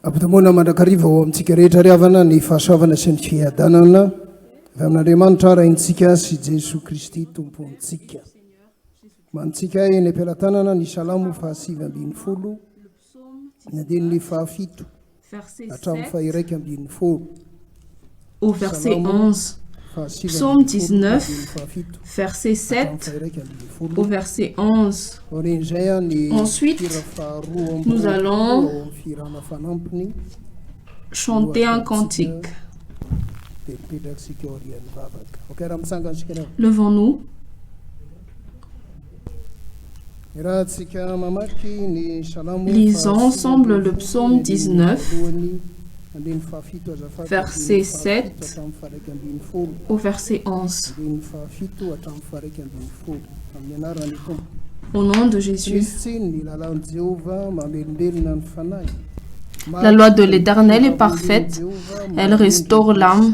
Ampitomoana mandrakariva ho amintsika rehetra riavana ny fahasoavana sy ny fiadanana avy amin'Andriamanitra raintsika sy Jesosy Kristy tompontsika. Mantsika eny am-pelatanana ny salamo fahasivy ambin'ny folo ny andininy fahafito hatramin'ny fahiraika ambin'ny folo. Au verset 11, psaume 19, verset 7 au verset 11. Ensuite, nous allons chanter un cantique. Levons-nous. Lisons ensemble le psaume 19, verset 7 au verset 11. Au nom de Jésus. La loi de l'Éternel est parfaite, elle restaure l'âme.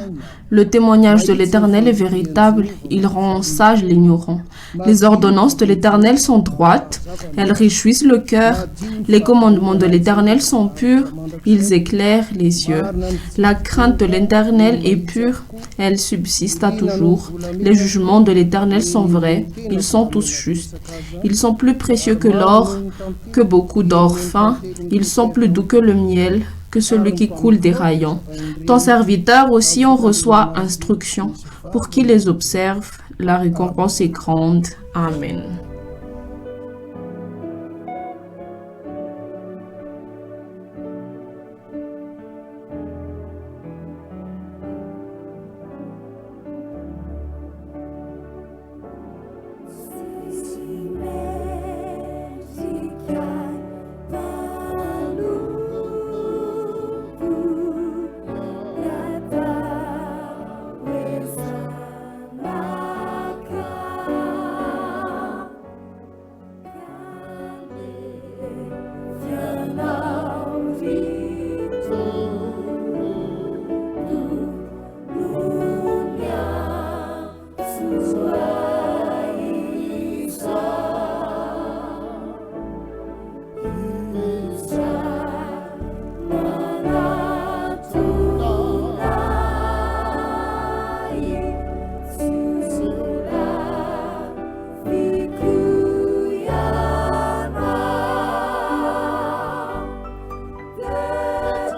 Le témoignage de l'Éternel est véritable, il rend sage l'ignorant. Les ordonnances de l'Éternel sont droites, elles réjouissent le cœur. Les commandements de l'Éternel sont purs, ils éclairent les yeux. La crainte de l'Éternel est pure, elle subsiste à toujours. Les jugements de l'Éternel sont vrais, ils sont tous justes. Ils sont plus précieux que l'or, que beaucoup d'or fin, ils sont plus doux que le miel, que celui qui coule des rayons. Ton serviteur aussi en reçoit instruction. Pour qui les observe, la récompense est grande. Amen.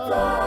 Bye.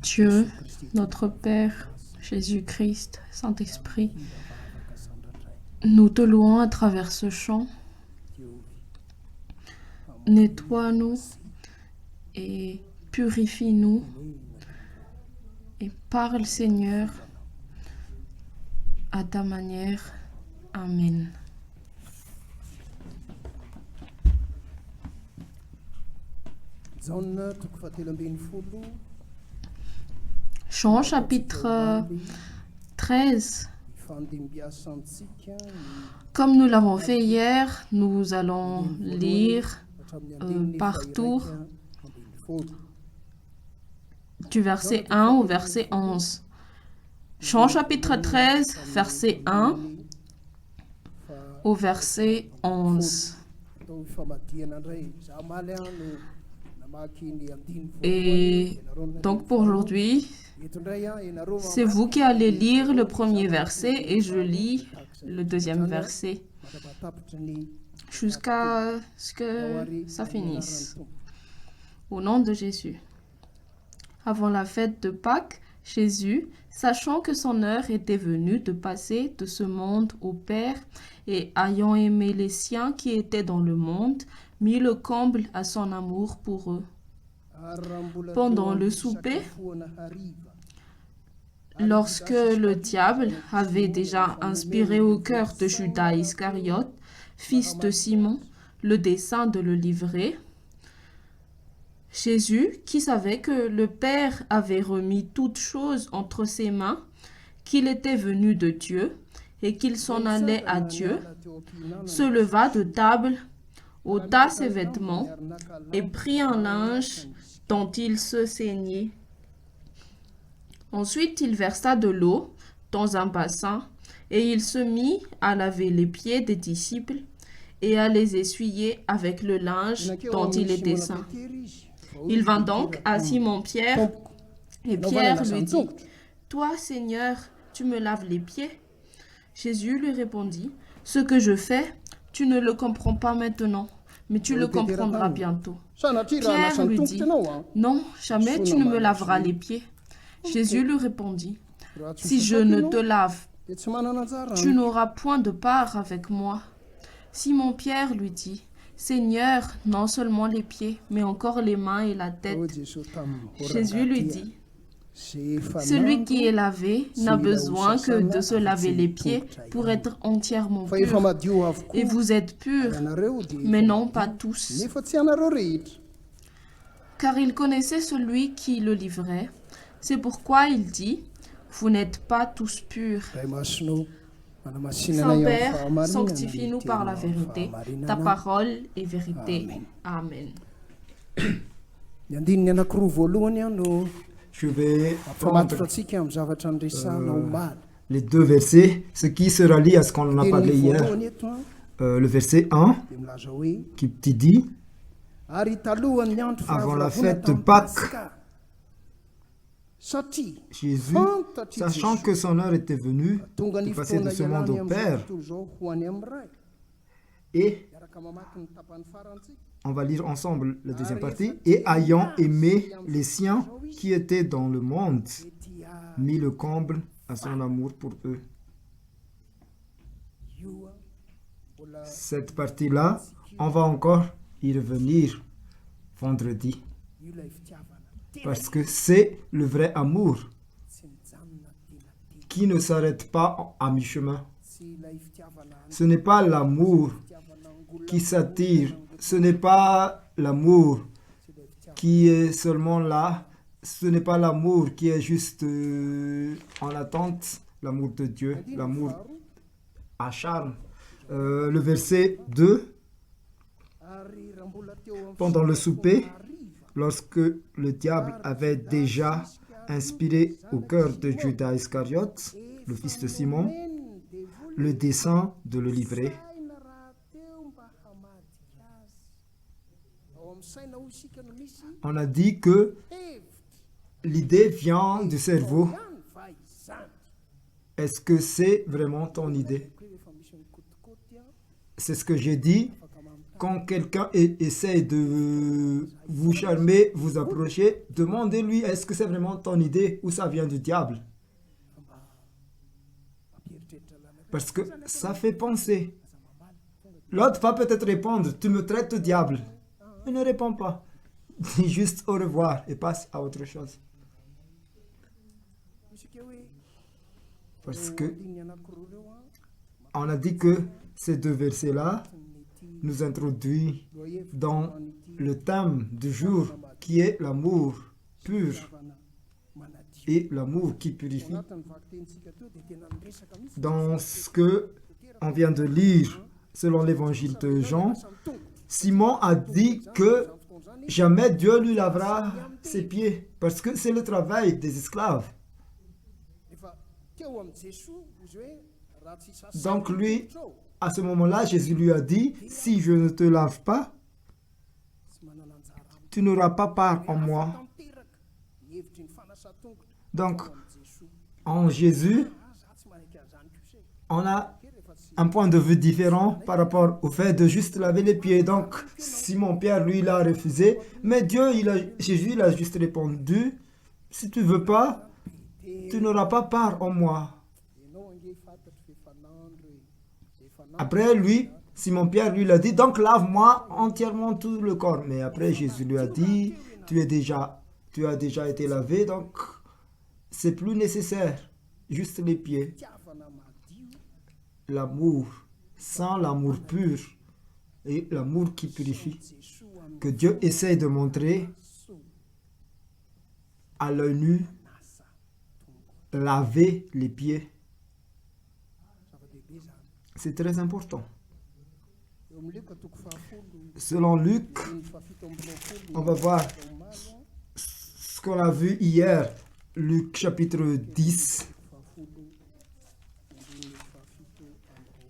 Dieu, notre Père, Jésus-Christ, Saint-Esprit, nous te louons à travers ce chant. Nettoie-nous et purifie-nous et parle, Seigneur, à ta manière. Amen. Chant chapitre 13. Comme nous l'avons fait hier, nous allons lire par tour du verset 1 au verset 11. Chant chapitre 13, verset 1 au verset 11. Et donc pour aujourd'hui, c'est vous qui allez lire le premier verset et je lis le deuxième verset jusqu'à ce que ça finisse. Au nom de Jésus. Avant la fête de Pâques, Jésus, sachant que son heure était venue de passer de ce monde au Père et ayant aimé les siens qui étaient dans le monde, mit le comble à son amour pour eux. Pendant le souper, lorsque le diable avait déjà inspiré au cœur de Judas Iscariote, fils de Simon, le dessein de le livrer, Jésus, qui savait que le Père avait remis toutes choses entre ses mains, qu'il était venu de Dieu et qu'il s'en allait à Dieu, se leva de table, ôta ses vêtements et prit un linge dont il se ceignait. Ensuite, il versa de l'eau dans un bassin et il se mit à laver les pieds des disciples et à les essuyer avec le linge dont il était ceint. Il vint donc à Simon-Pierre et Pierre lui dit « Toi, Seigneur, tu me laves les pieds ?» Jésus lui répondit « Ce que je fais, tu ne le comprends pas maintenant, mais tu le comprendras bientôt. » Pierre lui dit « Non, jamais tu ne me laveras les pieds. » Jésus lui répondit « Si je ne te lave, tu n'auras point de part avec moi. » Simon-Pierre lui dit « Seigneur, non seulement les pieds, mais encore les mains et la tête. » Jésus lui dit « Celui qui est lavé n'a besoin que de se laver les pieds pour être entièrement pur. Et vous êtes purs, mais non pas tous. » Car il connaissait celui qui le livrait. C'est pourquoi il dit « Vous n'êtes pas tous purs. » Saint-Père, sanctifie-nous par la vérité. Ta parole est vérité. Amen. Je vais prendre les deux versets, ce qui se relie à ce qu'on en a parlé hier. Le verset 1 qui te dit « Avant la fête de Pâques, Jésus, sachant que son heure était venue de passer de ce monde au Père, et on va lire ensemble la deuxième partie, et ayant aimé les siens qui étaient dans le monde, mit le comble à son amour pour eux. Cette partie-là, on va encore y revenir vendredi. Parce que c'est le vrai amour qui ne s'arrête pas à mi-chemin. Ce n'est pas l'amour qui s'attire, ce n'est pas l'amour qui est seulement là, ce n'est pas l'amour qui est juste en attente, l'amour de Dieu, l'amour acharne. Le verset 2, pendant le souper, lorsque le diable avait déjà inspiré au cœur de Judas Iscariote, le fils de Simon, le dessein de le livrer. On a dit que l'idée vient du cerveau. Est-ce que c'est vraiment ton idée? C'est ce que j'ai dit Quand quelqu'un essaie de vous charmer, vous approcher, demandez-lui est-ce que c'est vraiment ton idée ou ça vient du diable? Parce que ça fait penser. L'autre va peut-être répondre, tu me traites de diable. Il ne répond pas. Dis juste au revoir et passe à autre chose. Parce que on a dit que ces deux versets-là nous introduisent dans le thème du jour qui est l'amour pur et l'amour qui purifie. Dans ce que on vient de lire selon l'évangile de Jean, Simon a dit que jamais Dieu lui lavera ses pieds parce que c'est le travail des esclaves. Donc lui, à ce moment-là, Jésus lui a dit, si je ne te lave pas, tu n'auras pas part en moi. Donc, en Jésus, on a un point de vue différent par rapport au fait de juste laver les pieds. Donc, Simon-Pierre, lui, il a refusé. Mais Jésus, il a juste répondu, si tu ne veux pas, tu n'auras pas part en moi. Après, lui, Simon-Pierre, lui, il a dit, donc lave-moi entièrement tout le corps. Mais après, Jésus lui a dit, tu as déjà été lavé, donc c'est plus nécessaire. Juste les pieds. L'amour, sans l'amour pur et l'amour qui purifie, que Dieu essaie de montrer à l'œil nu, laver les pieds. C'est très important. Selon Luc, on va voir ce qu'on a vu hier, Luc chapitre 10,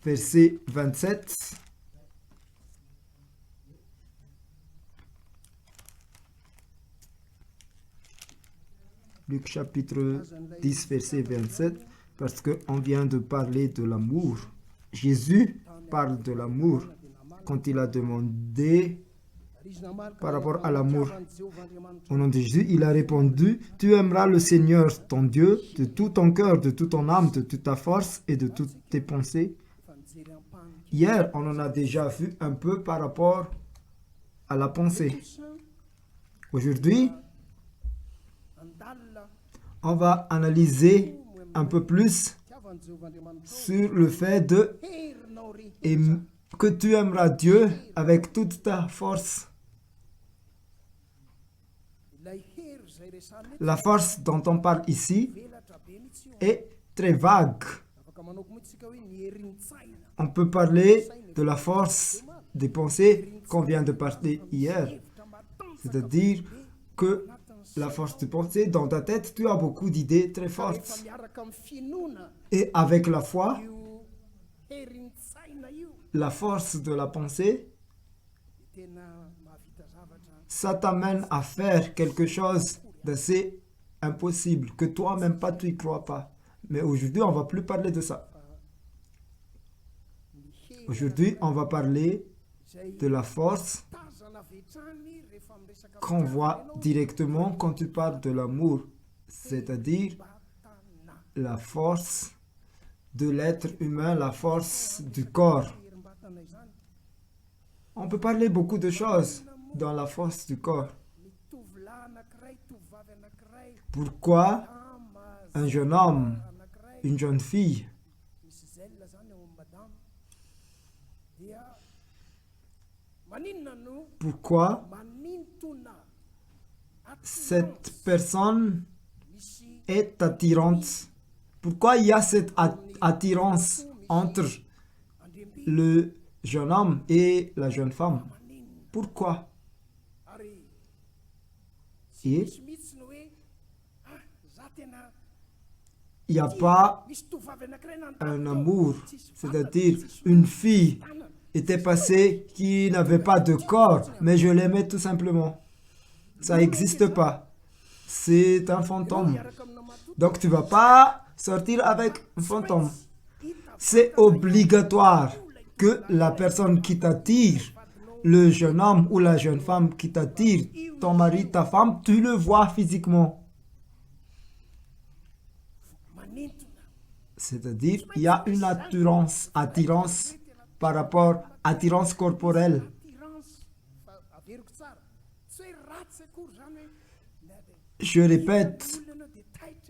verset 27. Luc chapitre 10, verset 27, parce qu'on vient de parler de l'amour. Jésus parle de l'amour quand il a demandé par rapport à l'amour. Au nom de Jésus, il a répondu, tu aimeras le Seigneur ton Dieu de tout ton cœur, de toute ton âme, de toute ta force et de toutes tes pensées. Hier, on en a déjà vu un peu par rapport à la pensée. Aujourd'hui, on va analyser un peu plus sur le fait que tu aimeras Dieu avec toute ta force. La force dont on parle ici est très vague. On peut parler de la force des pensées qu'on vient de parler hier. C'est-à-dire que la force de pensée, dans ta tête, tu as beaucoup d'idées très fortes. Et avec la foi, la force de la pensée, ça t'amène à faire quelque chose d'assez impossible, que toi-même pas tu y crois pas. Mais aujourd'hui, on va plus parler de ça. Aujourd'hui, on va parler de la force qu'on voit directement quand tu parles de l'amour, c'est-à-dire la force de l'être humain, la force du corps. On peut parler beaucoup de choses dans la force du corps. Pourquoi un jeune homme, une jeune fille, pourquoi cette personne est attirante? Pourquoi il y a cette attirance entre le jeune homme et la jeune femme? Pourquoi? Et il n'y a pas un amour, c'est-à-dire une fille était passée qui n'avait pas de corps, mais je l'aimais tout simplement. Ça n'existe pas. C'est un fantôme. Donc tu ne vas pas sortir avec un fantôme. C'est obligatoire que la personne qui t'attire le jeune homme ou la jeune femme qui t'attire, ton mari, ta femme, tu le vois physiquement. C'est-à-dire, il y a une attirance par rapport à attirance corporelle. Je répète,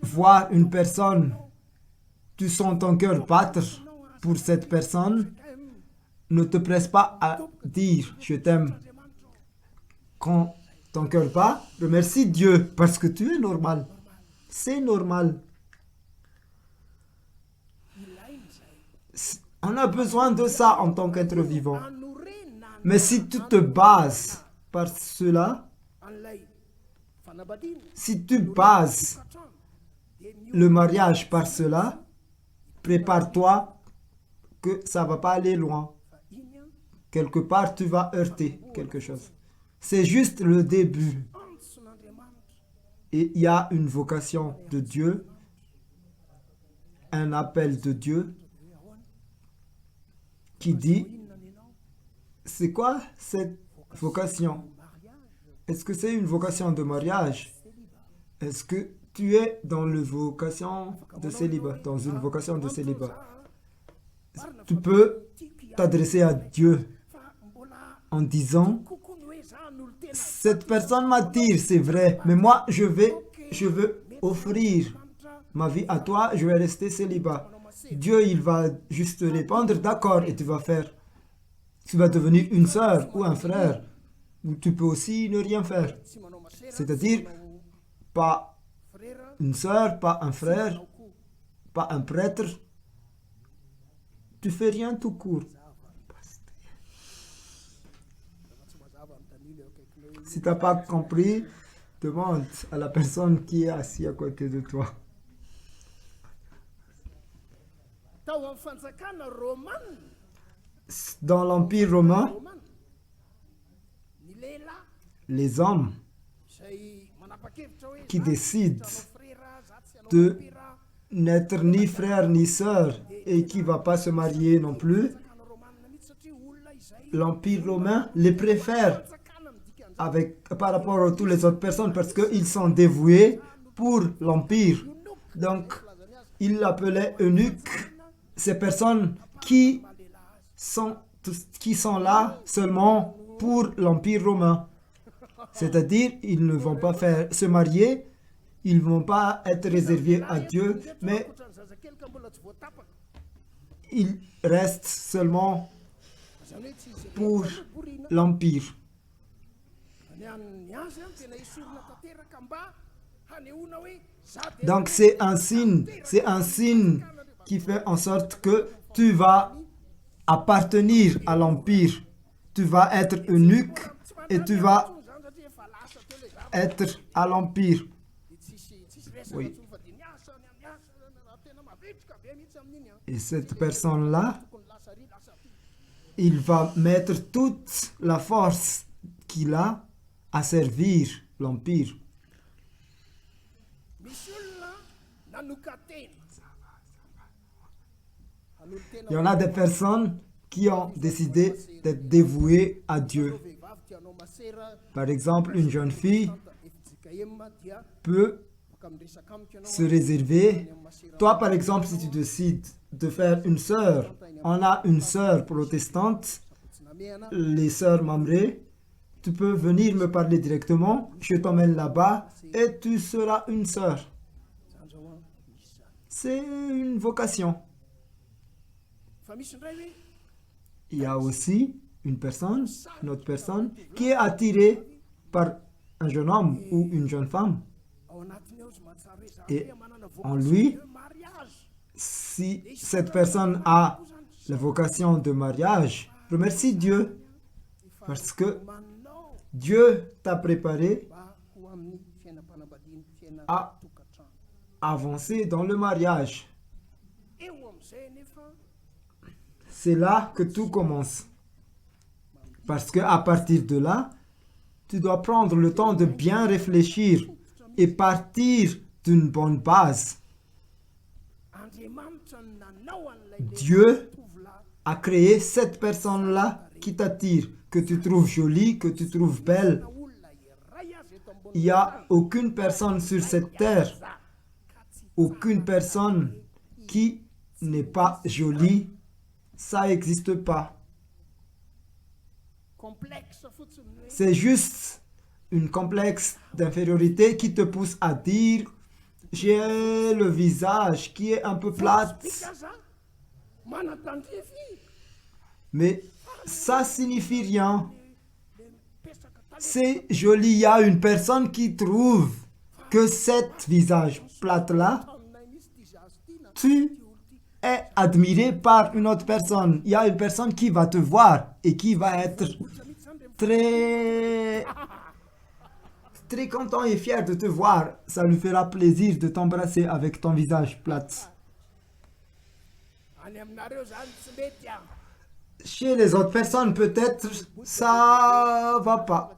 voir une personne, tu sens ton cœur battre pour cette personne, ne te presse pas à dire je t'aime. Quand ton cœur bat, remercie Dieu parce que tu es normal. C'est normal. On a besoin de ça en tant qu'être vivant. Mais si tu te bases par cela, si tu bases le mariage par cela, prépare-toi que ça ne va pas aller loin. Quelque part, tu vas heurter quelque chose. C'est juste le début. Et il y a une vocation de Dieu, un appel de Dieu qui dit, c'est quoi cette vocation? Est-ce que c'est une vocation de mariage? Est-ce que tu es dans une vocation de célibat, Tu peux t'adresser à Dieu en disant, cette personne m'attire, c'est vrai, mais moi je veux offrir ma vie à toi, je vais rester célibat. Dieu, il va juste répondre, d'accord, et tu vas devenir une sœur ou un frère, ou tu peux aussi ne rien faire. C'est-à-dire, pas une sœur, pas un frère, pas un prêtre, tu fais rien tout court. Si tu n'as pas compris, demande à la personne qui est assise à côté de toi. Dans l'Empire romain, les hommes qui décident de n'être ni frère ni sœur et qui ne va pas se marier non plus, l'Empire romain les préfère par rapport à toutes les autres personnes parce qu'ils sont dévoués pour l'Empire. Donc, ils l'appelaient eunuques, ces personnes qui sont là seulement pour l'Empire romain. C'est-à-dire, ils ne vont pas se marier, ils ne vont pas être réservés à Dieu, mais ils restent seulement pour l'Empire. Donc c'est un signe qui fait en sorte que tu vas appartenir à l'Empire. Tu vas être eunuque et tu vas être à l'Empire. Oui. Et cette personne-là, il va mettre toute la force qu'il a à servir l'Empire. Il y en a des personnes qui ont décidé d'être dévouées à Dieu. Par exemple, une jeune fille peut se réserver. Toi, par exemple, si tu décides de faire une sœur, on a une sœur protestante, les sœurs Mamré, tu peux venir me parler directement, je t'emmène là-bas et tu seras une sœur. C'est une vocation. Il y a aussi une autre personne, qui est attirée par un jeune homme ou une jeune femme. Et en lui, si cette personne a la vocation de mariage, remercie Dieu, parce que Dieu t'a préparé à avancer dans le mariage. C'est là que tout commence. Parce qu'à partir de là, tu dois prendre le temps de bien réfléchir et partir d'une bonne base. Dieu a créé cette personne-là qui t'attire. que tu trouves jolie, que tu trouves belle. Il n'y a aucune personne sur cette terre, aucune personne qui n'est pas jolie. Ça n'existe pas. C'est juste une complexe d'infériorité qui te pousse à dire j'ai le visage qui est un peu plate. Mais ça signifie rien. C'est joli. Il y a une personne qui trouve que cet visage plate-là, tu es admiré par une autre personne. Il y a une personne qui va te voir et qui va être très content et fier de te voir. Ça lui fera plaisir de t'embrasser avec ton visage plate. Chez les autres personnes, peut-être, ça va pas.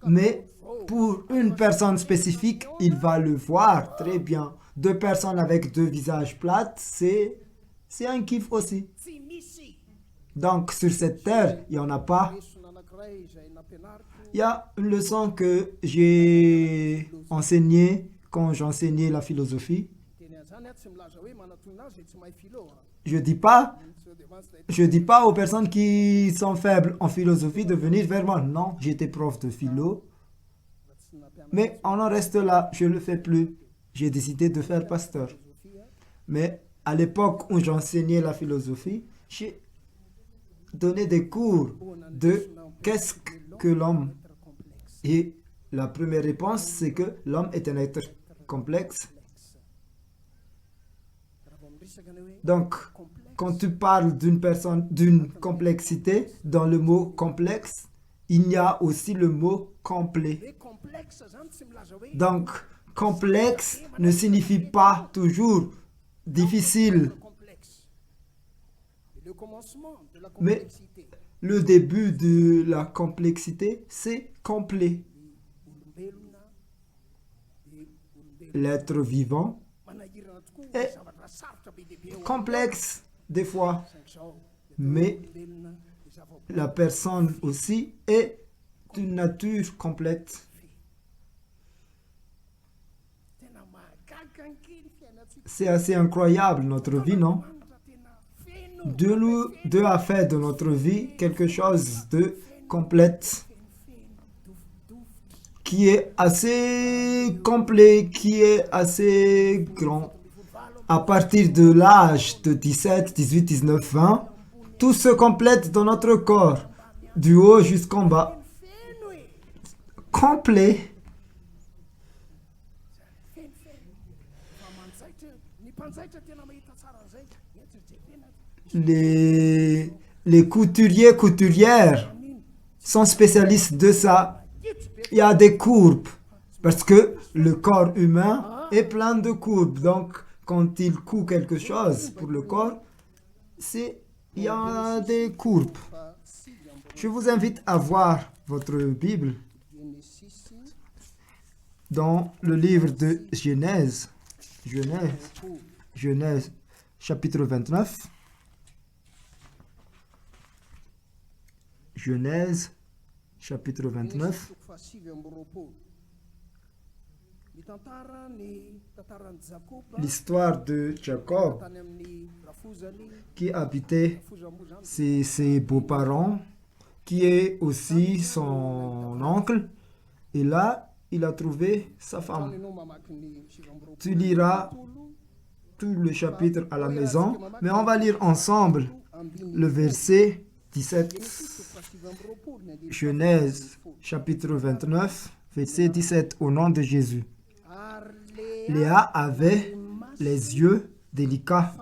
Mais pour une personne spécifique, il va le voir très bien. Deux personnes avec deux visages plates, c'est un kiff aussi. Donc, sur cette terre, il n'y en a pas. Il y a une leçon que j'ai enseignée quand j'enseignais la philosophie. Je dis pas aux personnes qui sont faibles en philosophie de venir vers moi. Non, j'étais prof de philo. Mais on en reste là, je ne le fais plus. J'ai décidé de faire pasteur. Mais à l'époque où j'enseignais la philosophie, j'ai donné des cours de qu'est-ce que l'homme. Et la première réponse, c'est que l'homme est un être complexe. Donc, quand tu parles d'une complexité, dans le mot complexe, il y a aussi le mot complet. Donc, complexe ne signifie pas toujours difficile. Mais le début de la complexité, c'est complet. L'être vivant est complexe des fois, mais la personne aussi est d'une nature complète. C'est assez incroyable notre vie, non? Dieu a fait de notre vie quelque chose de complète, qui est assez complet, qui est assez grand. À partir de l'âge de 17, 18, 19, 20, tout se complète dans notre corps, du haut jusqu'en bas. Complet. Les couturiers, couturières sont spécialistes de ça. Il y a des courbes, parce que le corps humain est plein de courbes. Donc, quand il coud quelque chose pour le corps, il y a des courbes. Je vous invite à voir votre Bible dans le livre de Genèse, chapitre 29. Genèse, chapitre 29. L'histoire de Jacob qui habitait ses beaux-parents, qui est aussi son oncle. Et là, il a trouvé sa femme. Tu liras tout le chapitre à la maison, mais on va lire ensemble le verset 17. Genèse, chapitre 29, verset 17, au nom de Jésus. Léa avait les yeux délicats,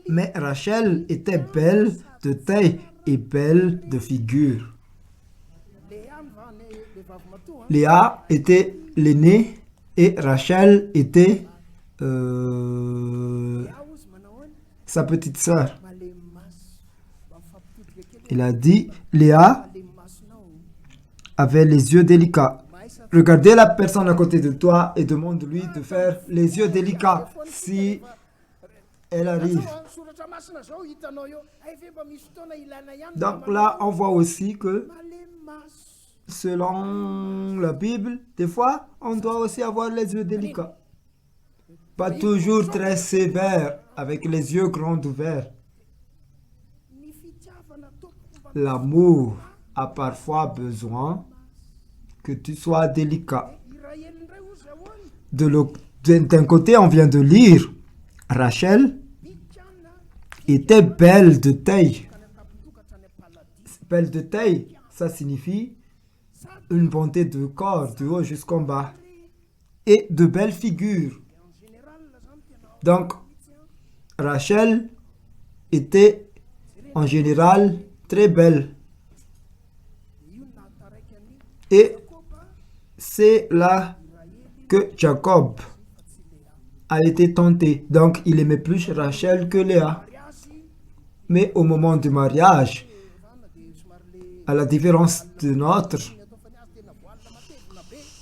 mais Rachel était belle de taille et belle de figure. Léa était l'aînée et Rachel était sa petite sœur. Il a dit, Léa avait les yeux délicats. Regardez la personne à côté de toi et demande-lui de faire les yeux délicats. Si elle arrive. Donc là, on voit aussi que selon la Bible, des fois, on doit aussi avoir les yeux délicats. Pas toujours très sévère, avec les yeux grands ouverts. L'amour a parfois besoin que tu sois délicat. D'un côté, on vient de lire, Rachel était belle de taille. Belle de taille, ça signifie une bonté de corps, du haut jusqu'en bas, et de belles figures. Donc, Rachel était en général très belle. Et c'est là que Jacob a été tenté. Donc, il aimait plus Rachel que Léa. Mais au moment du mariage, à la différence de notre,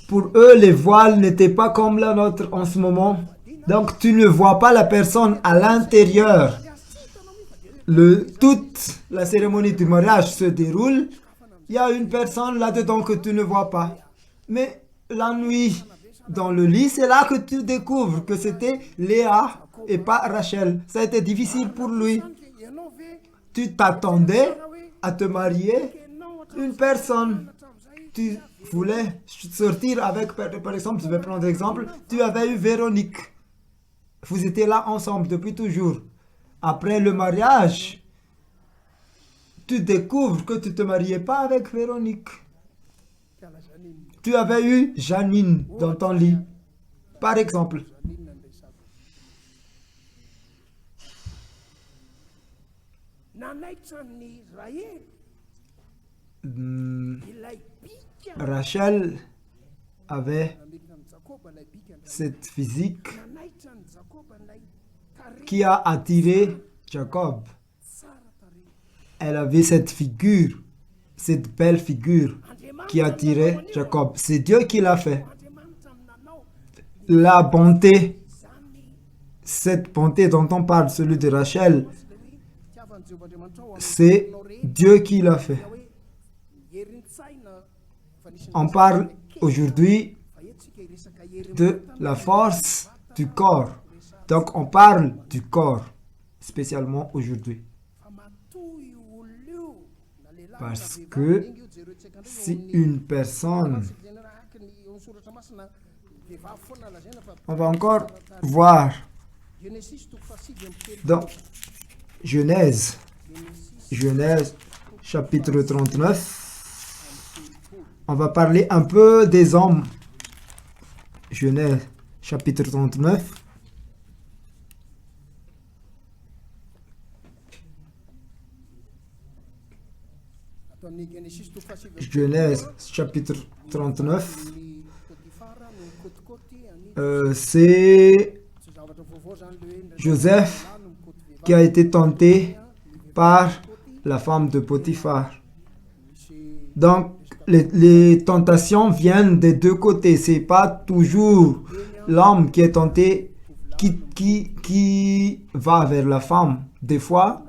pour eux, les voiles n'étaient pas comme la nôtre en ce moment. Donc, tu ne vois pas la personne à l'intérieur. Toute la cérémonie du mariage se déroule. Il y a une personne là-dedans que tu ne vois pas. Mais la nuit, dans le lit, c'est là que tu découvres que c'était Léa et pas Rachel. Ça a été difficile pour lui. Tu t'attendais à te marier une personne. Tu voulais sortir avec, par exemple, je vais prendre l'exemple, tu avais eu Véronique. Vous étiez là ensemble depuis toujours. Après le mariage, tu découvres que tu ne te mariais pas avec Véronique. Tu avais eu Janine dans ton lit, par exemple. Rachel avait cette physique qui a attiré Jacob. Elle avait cette figure, cette belle figure qui attirait Jacob. C'est Dieu qui l'a fait. La bonté, cette bonté dont on parle, celui de Rachel, c'est Dieu qui l'a fait. On parle aujourd'hui de la force du corps. Donc on parle du corps, spécialement aujourd'hui. Parce que si une personne, on va encore voir dans Genèse chapitre 39, on va parler un peu des hommes. Genèse chapitre 39. Genèse chapitre 39. C'est Joseph qui a été tenté par la femme de Potiphar. Donc, les tentations viennent des deux côtés. C'est pas toujours l'homme qui est tenté qui va vers la femme. Des fois,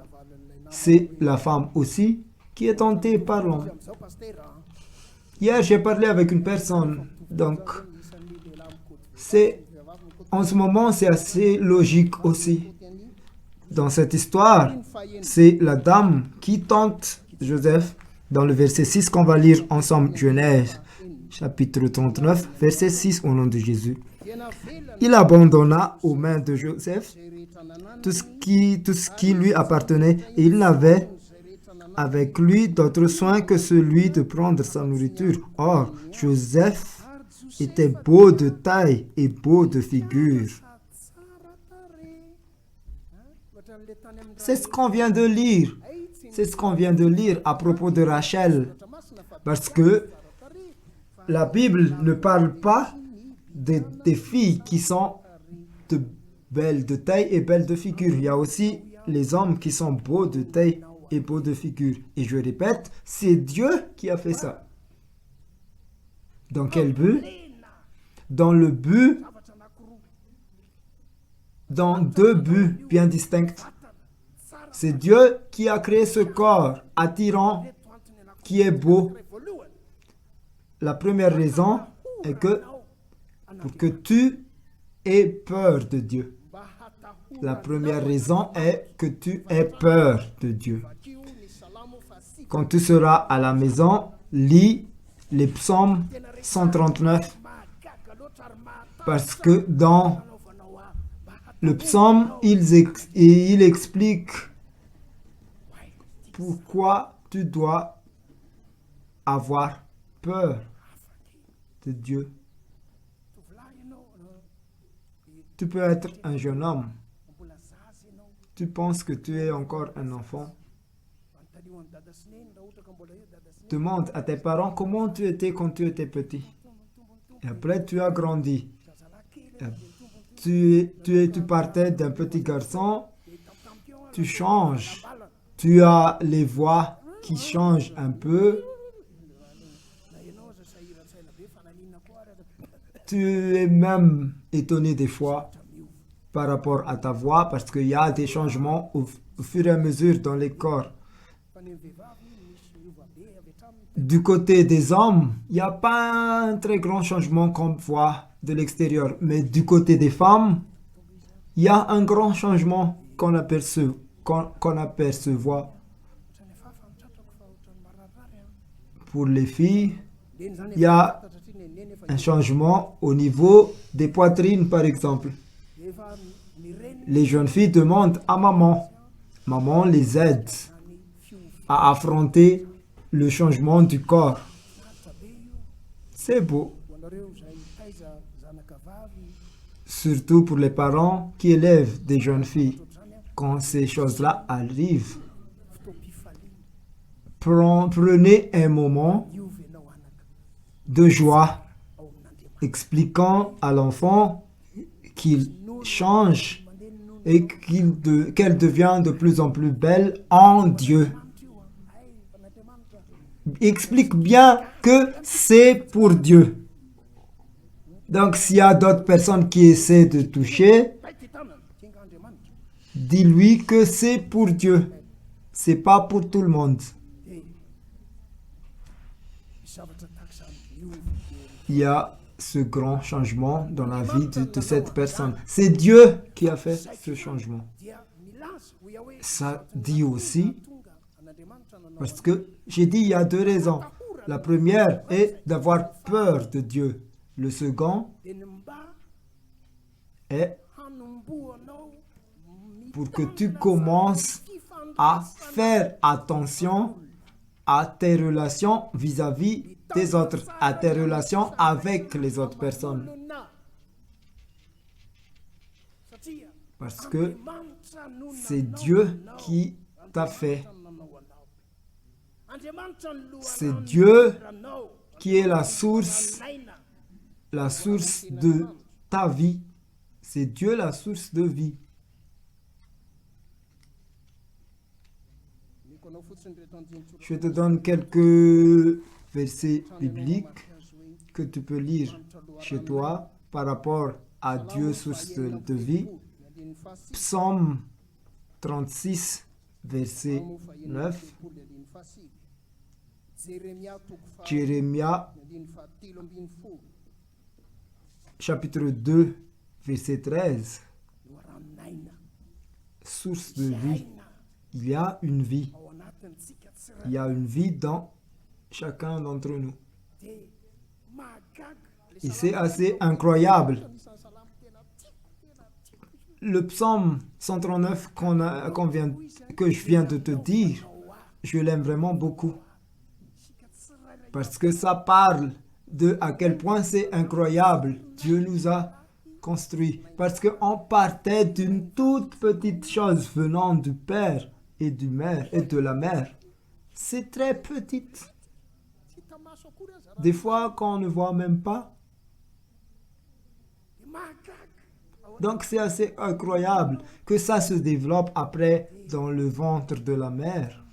c'est la femme aussi qui est tentée par l'homme. Hier, j'ai parlé avec une personne. Donc, en ce moment, c'est assez logique aussi. Dans cette histoire, c'est la dame qui tente Joseph. Dans le verset 6 qu'on va lire ensemble, Genèse, chapitre 39, verset 6, au nom de Jésus. Il abandonna aux mains de Joseph tout ce qui lui appartenait, et il n'avait avec lui d'autre soin que celui de prendre sa nourriture. Or, Joseph était beau de taille et beau de figure. C'est ce qu'on vient de lire. C'est ce qu'on vient de lire à propos de Rachel. Parce que la Bible ne parle pas des filles qui sont belles de taille et belles de figure. Il y a aussi les hommes qui sont beaux de taille et beaux de figure. Et je répète, c'est Dieu qui a fait ça. Dans quel but? Dans le but dans deux buts bien distincts. C'est Dieu qui a créé ce corps attirant, qui est beau. La première raison est que pour que tu aies peur de Dieu. La première raison est que tu aies peur de Dieu. Quand tu seras à la maison, lis les psaumes 139 parce que dans le psaume, il explique pourquoi tu dois avoir peur de Dieu. Tu peux être un jeune homme. Tu penses que tu es encore un enfant. Demande à tes parents comment tu étais quand tu étais petit. Et après, tu as grandi. Tu partais d'un petit garçon. Tu changes. Tu as les voix qui changent un peu. Tu es même étonné des fois par rapport à ta voix parce qu'il y a des changements au fur et à mesure dans les corps. Du côté des hommes, il n'y a pas un très grand changement qu'on voit de l'extérieur. Mais du côté des femmes, il y a un grand changement qu'on aperçoit. Pour les filles, il y a un changement au niveau des poitrines, par exemple. Les jeunes filles demandent à maman. Maman les aide à affronter le changement du corps. C'est beau. Surtout pour les parents qui élèvent des jeunes filles. Quand ces choses-là arrivent, prenez un moment de joie, expliquant à l'enfant qu'il change et qu'elle devient de plus en plus belle en Dieu. Explique bien que c'est pour Dieu. Donc, s'il y a d'autres personnes qui essaient de toucher, dis-lui que c'est pour Dieu. C'est pas pour tout le monde. Il y a ce grand changement dans la vie de cette personne. C'est Dieu qui a fait ce changement. Ça dit aussi, parce que j'ai dit il y a deux raisons. La première est d'avoir peur de Dieu. Le second est pour que tu commences à faire attention à tes relations vis-à-vis des autres, à tes relations avec les autres personnes. Parce que c'est Dieu qui t'a fait. C'est Dieu qui est la source de ta vie. C'est Dieu la source de vie. Je te donne quelques versets bibliques que tu peux lire chez toi par rapport à Dieu, source de vie. Psaume 36, verset 9. Jérémie, chapitre 2, verset 13. Source de vie. Il y a une vie. Il y a une vie dans chacun d'entre nous. Et c'est assez incroyable. Le psaume 139 que je viens de te dire, je l'aime vraiment beaucoup. Parce que ça parle de à quel point c'est incroyable. Dieu nous a construits. Parce qu'on partait d'une toute petite chose venant du Père et du Mère et de la Mère. C'est très petite. Des fois qu'on ne voit même pas. Donc c'est assez incroyable que ça se développe après dans le ventre de la mère.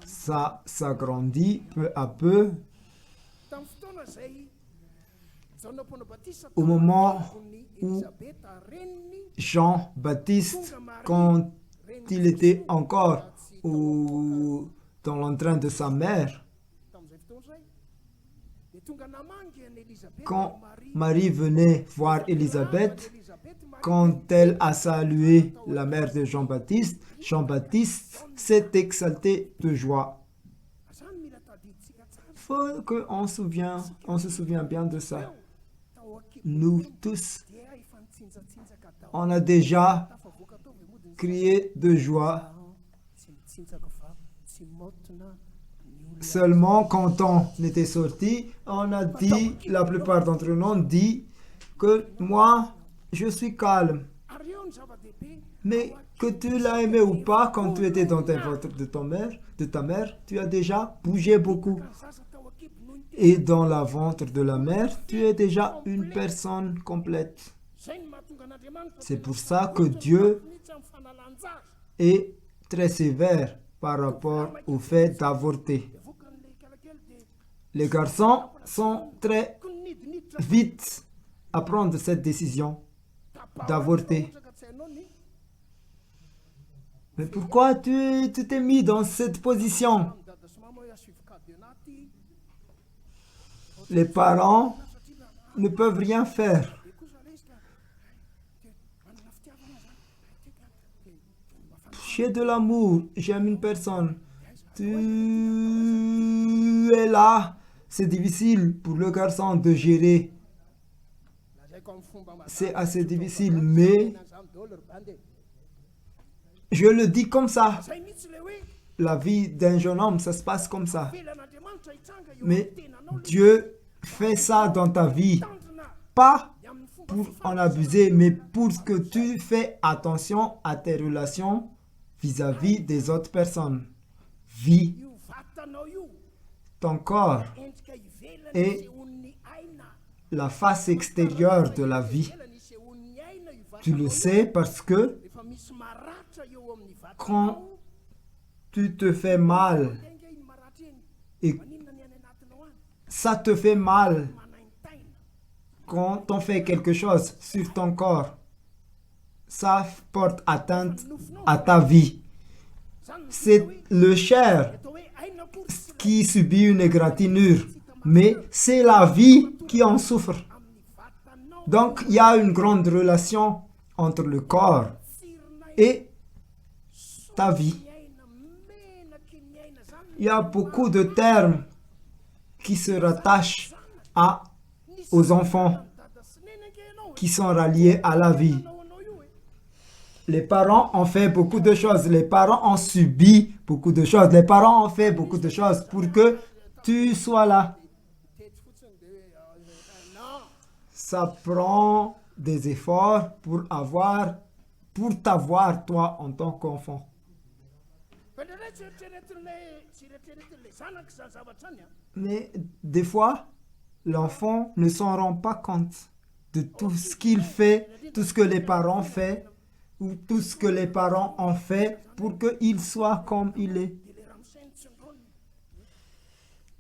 Ça grandit peu à peu. Au moment où Jean-Baptiste, quand il était encore dans l'entrain de sa mère, quand Marie venait voir Élisabeth, quand elle a salué la mère de Jean-Baptiste, Jean-Baptiste s'est exalté de joie. Il faut qu'on se souvient bien de ça. Nous tous, on a déjà crié de joie. Seulement quand on était sorti, on a dit, la plupart d'entre nous ont dit que moi, je suis calme. Mais que tu l'as aimé ou pas, quand tu étais dans le ventre de ta mère, tu as déjà bougé beaucoup. Et dans le ventre de la mère, tu es déjà une personne complète. C'est pour ça que Dieu est très sévère par rapport au fait d'avorter. Les garçons sont très vite à prendre cette décision d'avorter. Mais pourquoi tu t'es mis dans cette position? Les parents ne peuvent rien faire. J'ai de l'amour, j'aime une personne. Tu es là. C'est difficile pour le garçon de gérer. C'est assez difficile, mais je le dis comme ça. La vie d'un jeune homme, ça se passe comme ça. Mais Dieu fait ça dans ta vie, pas pour en abuser, mais pour que tu fais attention à tes relations vis-à-vis des autres personnes. Vis ton corps est la face extérieure de la vie. Tu le sais parce que quand tu te fais mal et ça te fait mal quand on fait quelque chose sur ton corps, ça porte atteinte à ta vie. C'est le chair qui subit une égratignure, mais c'est la vie qui en souffre. Donc, il y a une grande relation entre le corps et ta vie. Il y a beaucoup de termes qui se rattachent aux enfants, qui sont ralliés à la vie. Les parents ont fait beaucoup de choses. Les parents ont subi beaucoup de choses. Les parents ont fait beaucoup de choses pour que tu sois là. Ça prend des efforts pour t'avoir toi en tant qu'enfant. Mais des fois, l'enfant ne s'en rend pas compte de tout ce qu'il fait, tout ce que les parents font, ou tout ce que les parents ont fait pour qu'il soit comme il est.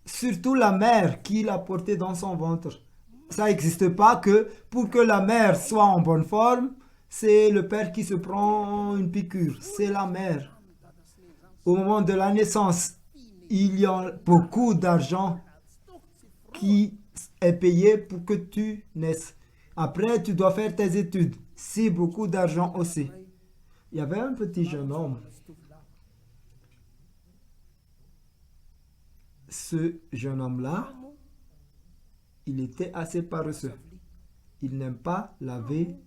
Surtout la mère qui l'a porté dans son ventre. Ça n'existe pas que pour que la mère soit en bonne forme, c'est le père qui se prend une piqûre. C'est la mère. Au moment de la naissance, il y a beaucoup d'argent qui est payé pour que tu naisses. Après, tu dois faire tes études. C'est beaucoup d'argent aussi. Il y avait un petit jeune homme. Ce jeune homme-là, il était assez paresseux. Il n'aime pas laver.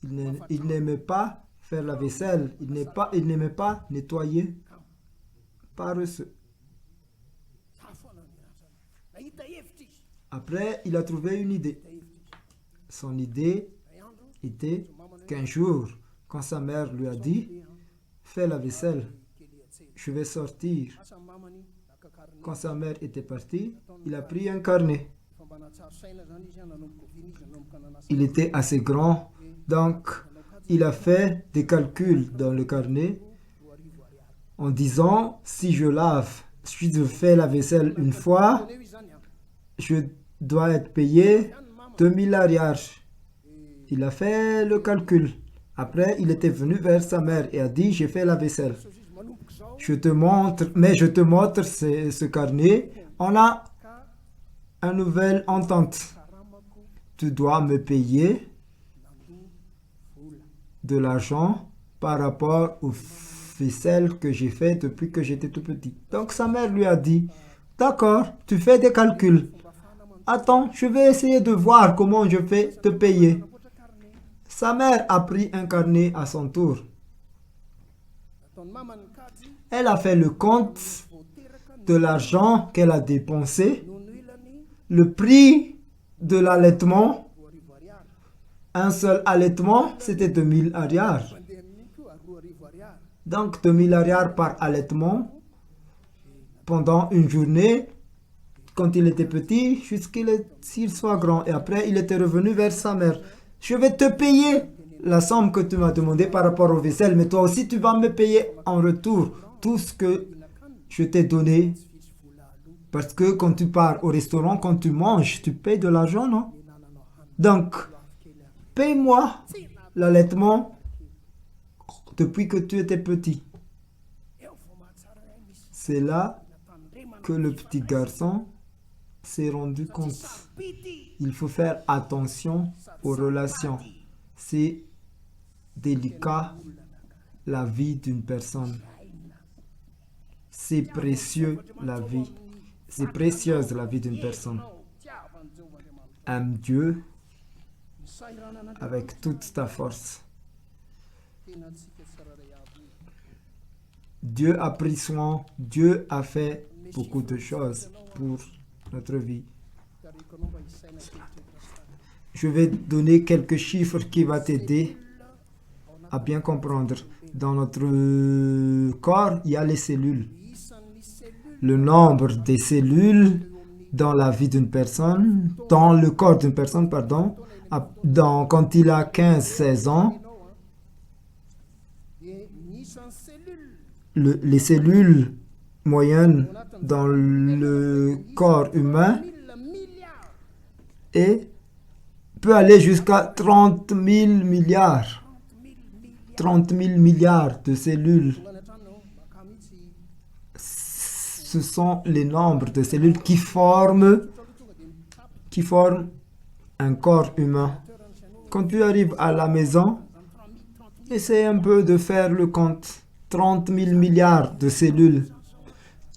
Il n'aimait pas faire la vaisselle. Il n'aimait pas nettoyer. Paresseux. Après, il a trouvé une idée. Son idée était qu'un jour, quand sa mère lui a dit « Fais la vaisselle, je vais sortir ». Quand sa mère était partie, il a pris un carnet. Il était assez grand, donc il a fait des calculs dans le carnet en disant « Si je fais la vaisselle une fois, je dois être payé 2000 arrières. Il a fait le calcul. Après, il était venu vers sa mère et a dit, j'ai fait la vaisselle. Je te montre ce carnet. On a une nouvelle entente. Tu dois me payer de l'argent par rapport aux vaisselles que j'ai fait depuis que j'étais tout petit. Donc sa mère lui a dit, d'accord, tu fais des calculs. Attends, je vais essayer de voir comment je vais te payer. Sa mère a pris un carnet à son tour. Elle a fait le compte de l'argent qu'elle a dépensé, le prix de l'allaitement. Un seul allaitement, c'était 2000 arrières. Donc 2000 arrières par allaitement pendant une journée, quand il était petit, jusqu'il soit grand. Et après, il était revenu vers sa mère. Je vais te payer la somme que tu m'as demandé par rapport aux vaisselles, mais toi aussi, tu vas me payer en retour tout ce que je t'ai donné. Parce que quand tu pars au restaurant, quand tu manges, tu payes de l'argent, non? Donc, paye-moi l'allaitement depuis que tu étais petit. C'est là que le petit garçon s'est rendu compte. Il faut faire attention aux relations. C'est délicat, la vie d'une personne. C'est précieux, la vie. C'est précieuse, la vie d'une personne. Aime Dieu avec toute ta force. Dieu a pris soin, Dieu a fait beaucoup de choses pour notre vie. Je vais donner quelques chiffres qui vont t'aider à bien comprendre. Dans notre corps, il y a les cellules. Le nombre des cellules dans la vie d'une personne, dans le corps d'une personne, pardon, quand il a 15-16 ans, les cellules moyennes dans le corps humain peut aller jusqu'à 30 000 milliards. 30 000 milliards de cellules. Ce sont les nombres de cellules qui forment un corps humain. Quand tu arrives à la maison, essaie un peu de faire le compte. 30 000 milliards de cellules.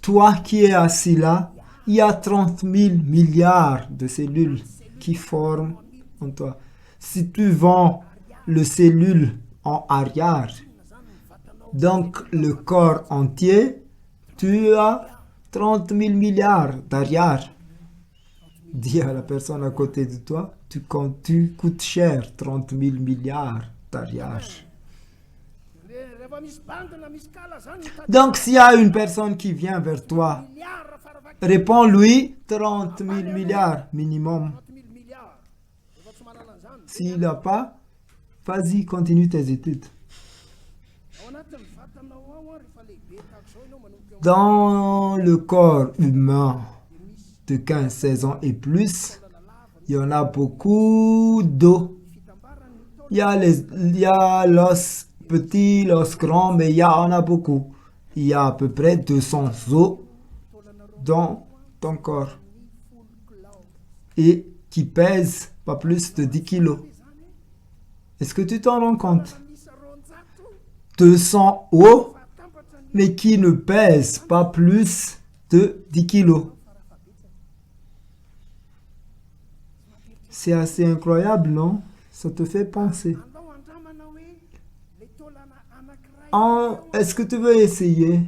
Toi qui es assis là, il y a 30 000 milliards de cellules qui forment en toi. Si tu vends les cellules en arrière, donc le corps entier, tu as 30 000 milliards d'arrière. Dis à la personne à côté de toi, tu coûtes cher 30 000 milliards d'arrière. Donc s'il y a une personne qui vient vers toi, réponds-lui 30 000 milliards minimum. S'il n'a pas, vas-y, continue tes études. Dans le corps humain de 15-16 ans et plus, il y en a beaucoup d'eau. Il y a l'os petit, l'os grand, mais il y en a beaucoup. Il y a à peu près 200 os dans ton corps et qui pèsent pas plus de 10 kilos. Est-ce que tu t'en rends compte? 200 os, mais qui ne pèsent pas plus de 10 kilos. C'est assez incroyable, non? Ça te fait penser. Est-ce que tu veux essayer?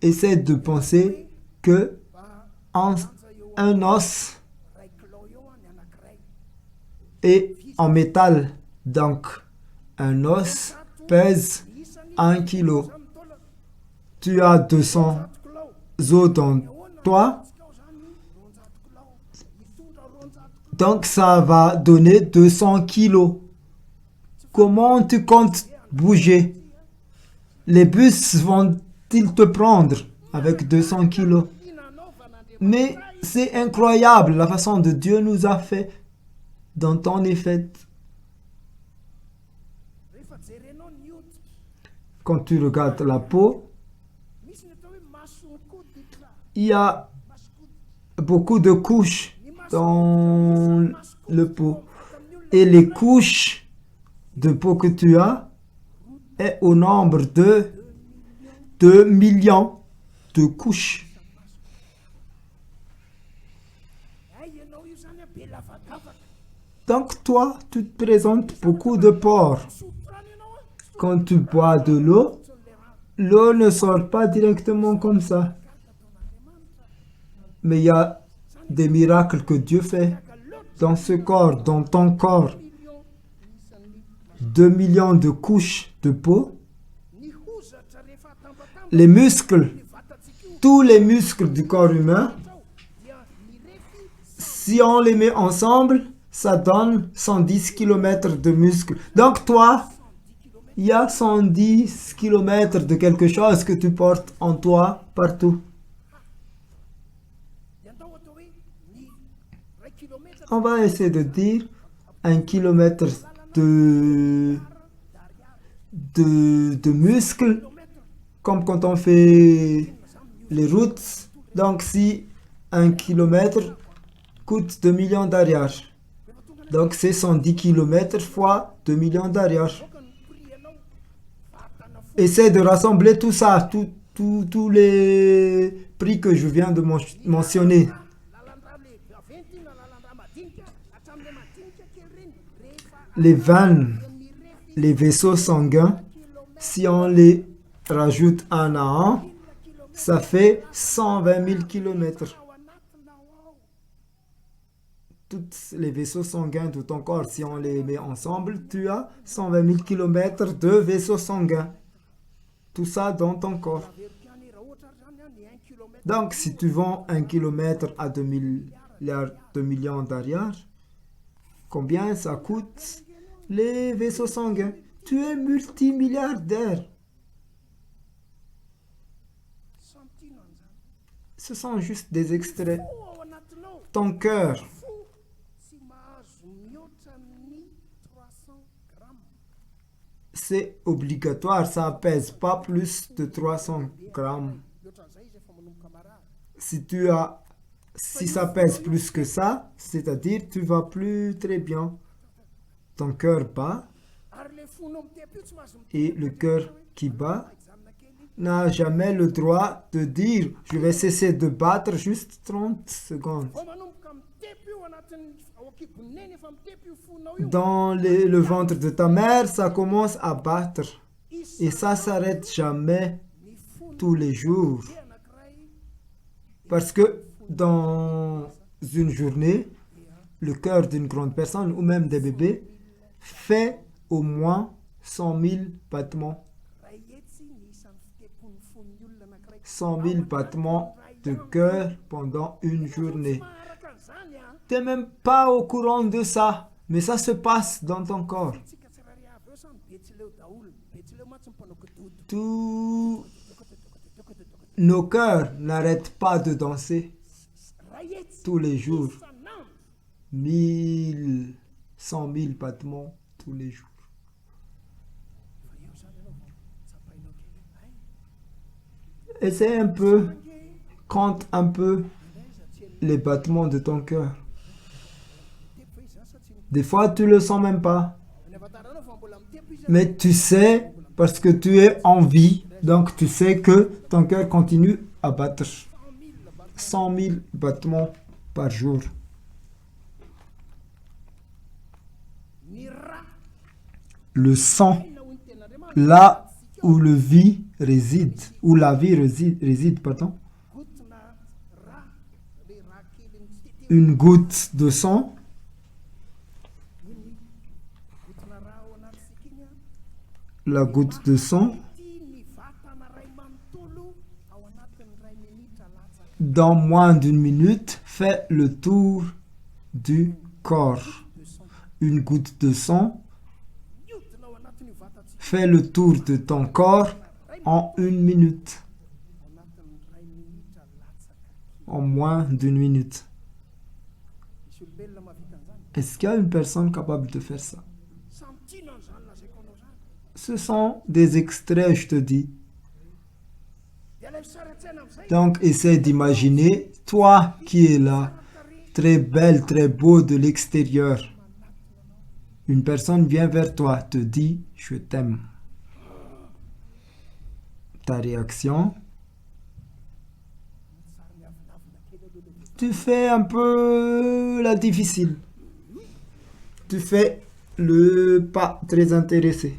Essaie de penser que un os est en métal. Donc, un os pèse 1 kilo. Tu as 200 os dans toi. Donc, ça va donner 200 kilos. Comment tu comptes bouger? Les bus vont-ils te prendre avec 200 kilos? Mais C'est incroyable la façon dont Dieu nous a fait dans ton effet. Quand tu regardes la peau, il y a beaucoup de couches dans le peau. Et les couches de peau que tu as est au nombre de 2 millions de couches. Donc toi, tu te présentes beaucoup de pores. Quand tu bois de l'eau, l'eau ne sort pas directement comme ça. Mais il y a des miracles que Dieu fait dans ce corps, dans ton corps. 2 millions de couches de peau. Les muscles, tous les muscles du corps humain, si on les met ensemble, ça donne 110 km de muscles. Donc toi, il y a 110 km de quelque chose que tu portes en toi partout. On va essayer de dire 1 kilomètre de muscles, comme quand on fait les routes. Donc si 1 kilomètre coûte 2 millions d'ariars, donc c'est 110 km fois 2 millions d'ariars. Essaie de rassembler tout ça, tous les prix que je viens de mentionner. Les veines, les vaisseaux sanguins, si on les rajoute un à un, ça fait 120 000 km. Tous les vaisseaux sanguins de ton corps, si on les met ensemble, tu as 120 000 km de vaisseaux sanguins. Tout ça dans ton corps. Donc, si tu vends 1 kilomètre à 2 millions d'ariars, combien ça coûte les vaisseaux sanguins? Tu es multimilliardaire. Ce sont juste des extraits. Ton cœur. C'est obligatoire, ça pèse pas plus de 300 grammes. Si ça pèse plus que ça, c'est-à-dire tu vas plus très bien. Ton cœur bat et le cœur qui bat n'a jamais le droit de dire je vais cesser de battre juste 30 secondes. Dans le ventre de ta mère, ça commence à battre et ça s'arrête jamais tous les jours. Parce que dans une journée, le cœur d'une grande personne ou même des bébés fait au moins 100 000 battements. 100 000 battements de cœur pendant une journée. Tu n'es même pas au courant de ça, mais ça se passe dans ton corps. Tous nos cœurs n'arrêtent pas de danser tous les jours. 100 000 battements tous les jours. Essaie un peu, compte un peu les battements de ton cœur. Des fois, tu ne le sens même pas. Mais tu sais, parce que tu es en vie, donc tu sais que ton cœur continue à battre. 100 000 battements par jour. Le sang, là où la vie réside, une goutte de sang, la goutte de sang, dans moins d'une minute, fait le tour du corps. Une goutte de sang fait le tour de ton corps en 1 minute. en moins d'une minute. Est-ce qu'il y a une personne capable de faire ça? Ce sont des extraits, je te dis. Donc, essaie d'imaginer, toi qui es là, très belle, très beau de l'extérieur. Une personne vient vers toi, te dit « Je t'aime ». Ta réaction? Tu fais un peu la difficile. Tu fais le pas très intéressé.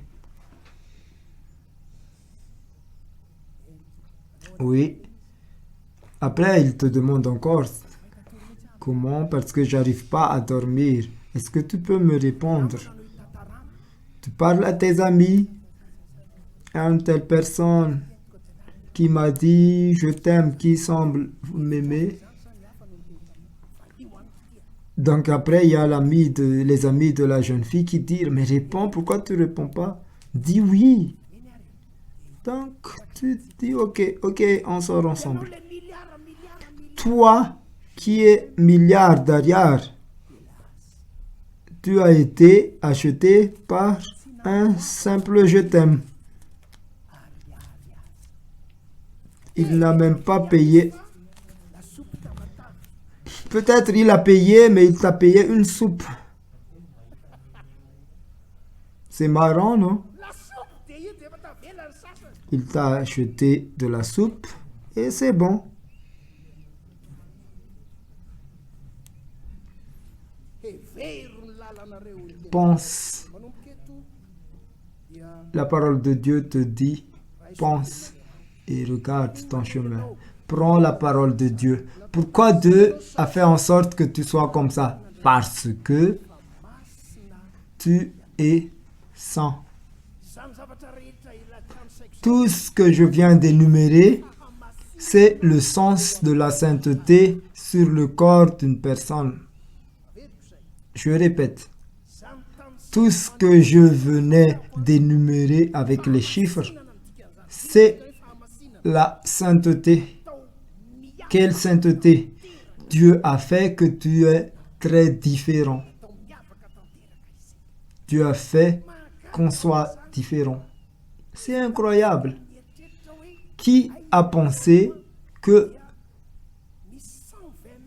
Oui. Après, il te demande encore comment, parce que j'arrive pas à dormir. Est-ce que tu peux me répondre? Tu parles à tes amis, à une telle personne qui m'a dit je t'aime, qui semble m'aimer. Donc après, il y a les amis de la jeune fille qui disent mais réponds, pourquoi tu réponds pas? Dis oui. Donc tu dis ok, on sort ensemble. Toi qui es milliardaire, tu as été acheté par un simple je t'aime. Il n'a même pas payé. Peut-être il a payé, mais il t'a payé une soupe. C'est marrant, non? Il t'a acheté de la soupe et c'est bon. Pense. La parole de Dieu te dit, pense et regarde ton chemin. Prends la parole de Dieu. Pourquoi Dieu a fait en sorte que tu sois comme ça? Parce que tu es saint. Tout ce que je viens d'énumérer, c'est le sens de la sainteté sur le corps d'une personne. Je répète, tout ce que je venais d'énumérer avec les chiffres, c'est la sainteté. Quelle sainteté? Dieu a fait que tu es très différent. Dieu a fait qu'on soit différent. C'est incroyable. Qui a pensé que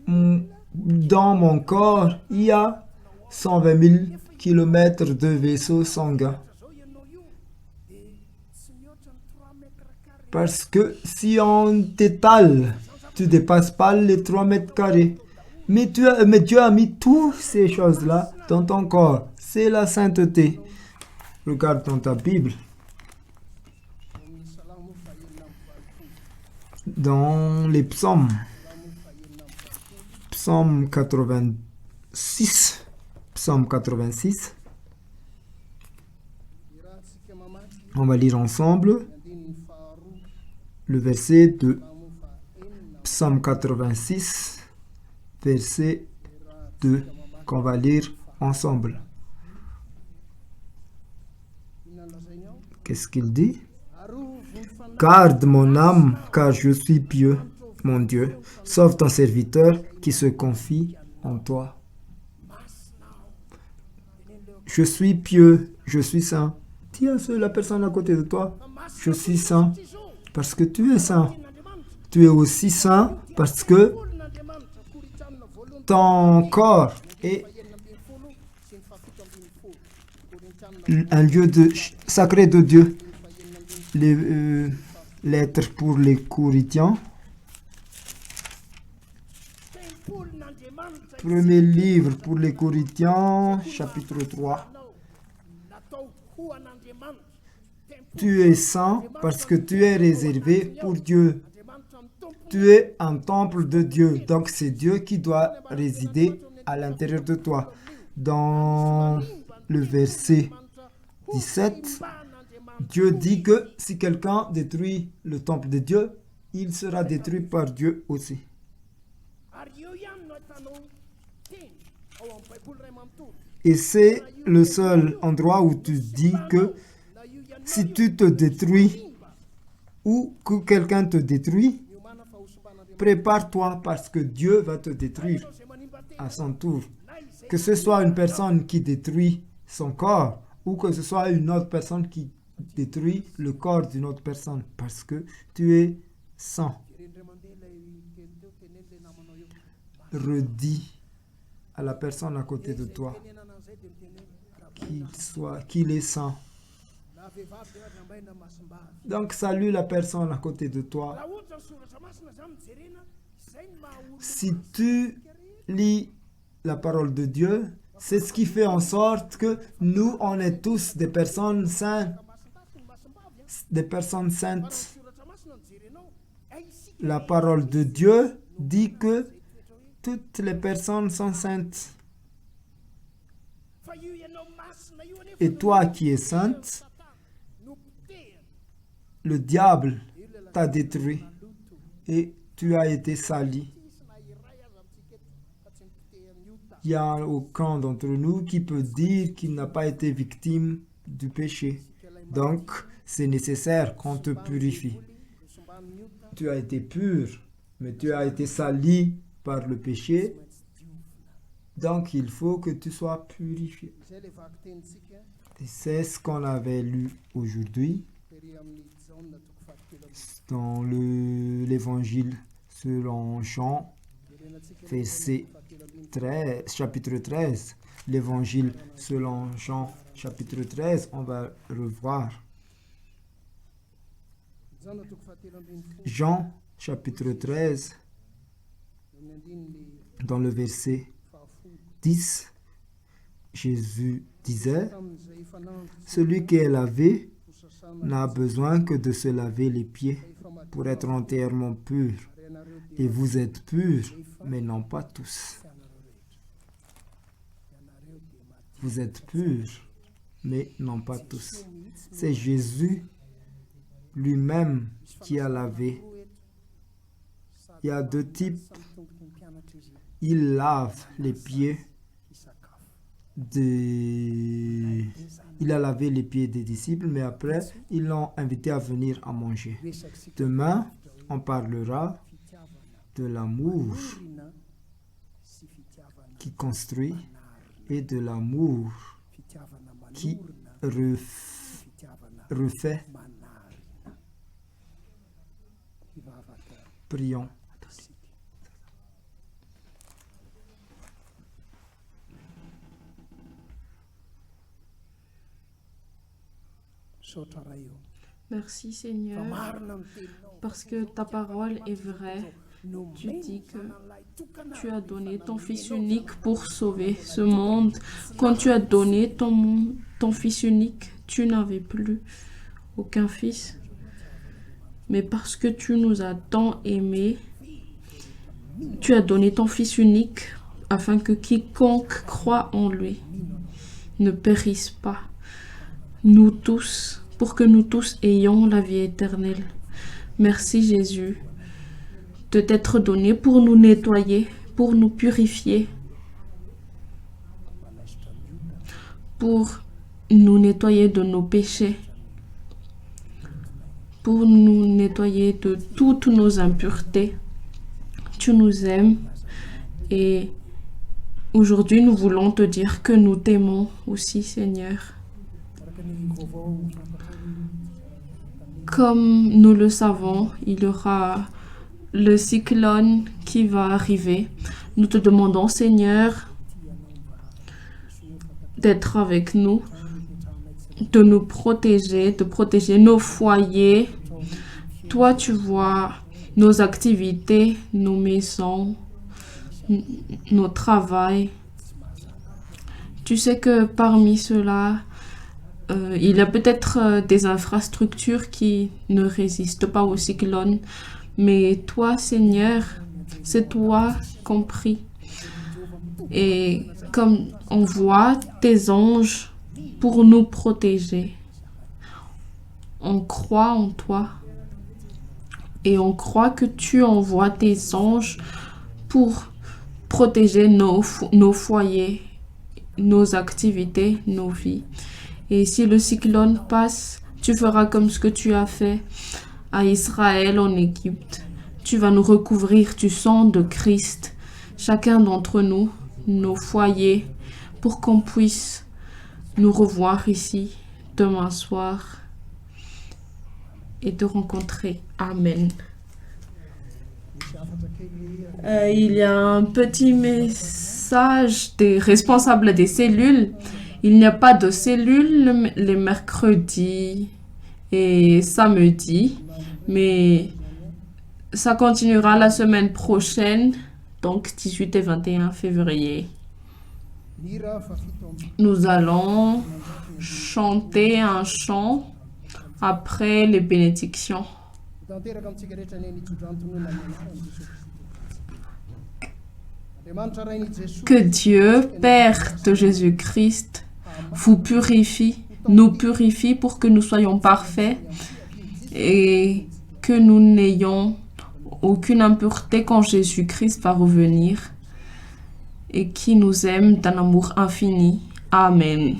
dans mon corps, il y a 120 000 kilomètres de vaisseaux sanguins? Parce que si on t'étale, tu ne dépasses pas les 3 mètres carrés. Mais Dieu a mis toutes ces choses-là dans ton corps. C'est la sainteté. Regarde dans ta Bible. Dans les psaumes. Psaume 86. Psaume 86. On va lire ensemble le verset 2. Psaume 86, verset 2, qu'on va lire ensemble. Qu'est-ce qu'il dit? Garde mon âme, car je suis pieux, mon Dieu. Sauve ton serviteur qui se confie en toi. Je suis pieux, je suis saint. Dis à la personne à côté de toi, je suis saint, parce que tu es saint. Tu es aussi saint parce que ton corps est un lieu sacré de Dieu. Les lettres pour les Corinthiens. Premier livre pour les Corinthiens, chapitre 3. Tu es saint parce que tu es réservé pour Dieu. Tu es un temple de Dieu, donc c'est Dieu qui doit résider à l'intérieur de toi. Dans le verset 17, Dieu dit que si quelqu'un détruit le temple de Dieu, il sera détruit par Dieu aussi. Et c'est le seul endroit où tu dis que si tu te détruis ou que quelqu'un te détruit, prépare-toi parce que Dieu va te détruire à son tour. Que ce soit une personne qui détruit son corps ou que ce soit une autre personne qui détruit le corps d'une autre personne parce que tu es saint. Redis à la personne à côté de toi qu'il est saint. Donc salue la personne à côté de toi. Si tu lis la parole de Dieu, c'est ce qui fait en sorte que nous, on est tous des personnes saintes. Des personnes saintes. La parole de Dieu dit que toutes les personnes sont saintes. Et toi qui es sainte, le diable t'a détruit et tu as été sali. Il n'y a aucun d'entre nous qui peut dire qu'il n'a pas été victime du péché. Donc, c'est nécessaire qu'on te purifie. Tu as été pur, mais tu as été sali par le péché. Donc, il faut que tu sois purifié. Et c'est ce qu'on avait lu aujourd'hui dans l'évangile selon Jean, chapitre 13. L'évangile selon Jean, chapitre 13, on va revoir. Jean, chapitre 13, dans le verset 10, Jésus disait, « Celui qui est lavé n'a besoin que de se laver les pieds pour être entièrement pur. Et vous êtes purs, mais non pas tous. » Vous êtes purs, mais non pas tous. C'est Jésus lui-même qui a lavé. Il y a deux types. Il lave les pieds il a lavé les pieds des disciples, mais après, ils l'ont invité à venir à manger. Demain, on parlera de l'amour qui construit et de l'amour qui refait. Prions. Merci Seigneur, parce que ta parole est vraie. Tu dis que tu as donné ton Fils unique pour sauver ce monde. Quand tu as donné ton Fils unique, tu n'avais plus aucun fils. Mais parce que tu nous as tant aimés, tu as donné ton Fils unique afin que quiconque croit en lui ne périsse pas. Nous tous, pour que nous tous ayons la vie éternelle. Merci Jésus de t'être donné pour nous nettoyer, pour nous purifier, pour nous nettoyer de nos péchés, pour nous nettoyer de toutes nos impuretés. Tu nous aimes et aujourd'hui nous voulons te dire que nous t'aimons aussi Seigneur. Comme nous le savons, il y aura le cyclone qui va arriver. Nous te demandons, Seigneur, d'être avec nous, de nous protéger, de protéger nos foyers. Toi, tu vois nos activités, nos maisons, nos travails. Tu sais que parmi cela, il y a peut-être des infrastructures qui ne résistent pas au cyclone, mais toi, Seigneur, c'est toi compris. Et comme on voit tes anges pour nous protéger, on croit en toi et on croit que tu envoies tes anges pour protéger nos foyers, nos activités, nos vies. Et si le cyclone passe, tu feras comme ce que tu as fait à Israël en Égypte. tu vas nous recouvrir du sang de Christ, chacun d'entre nous, nos foyers, pour qu'on puisse nous revoir ici demain soir et te rencontrer. Amen. Il y a un petit message des responsables des cellules. Il n'y a pas de cellules les mercredis et samedis, mais ça continuera la semaine prochaine, donc 18 et 21 février. Nous allons chanter un chant après les bénédictions. Que Dieu, Père de Jésus-Christ, vous purifie, nous purifie pour que nous soyons parfaits et que nous n'ayons aucune impureté quand Jésus-Christ va revenir et qui nous aime d'un amour infini. Amen.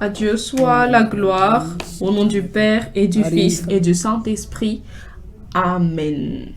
À Dieu soit la gloire, au nom du Père et du Fils et du Saint-Esprit. Amen.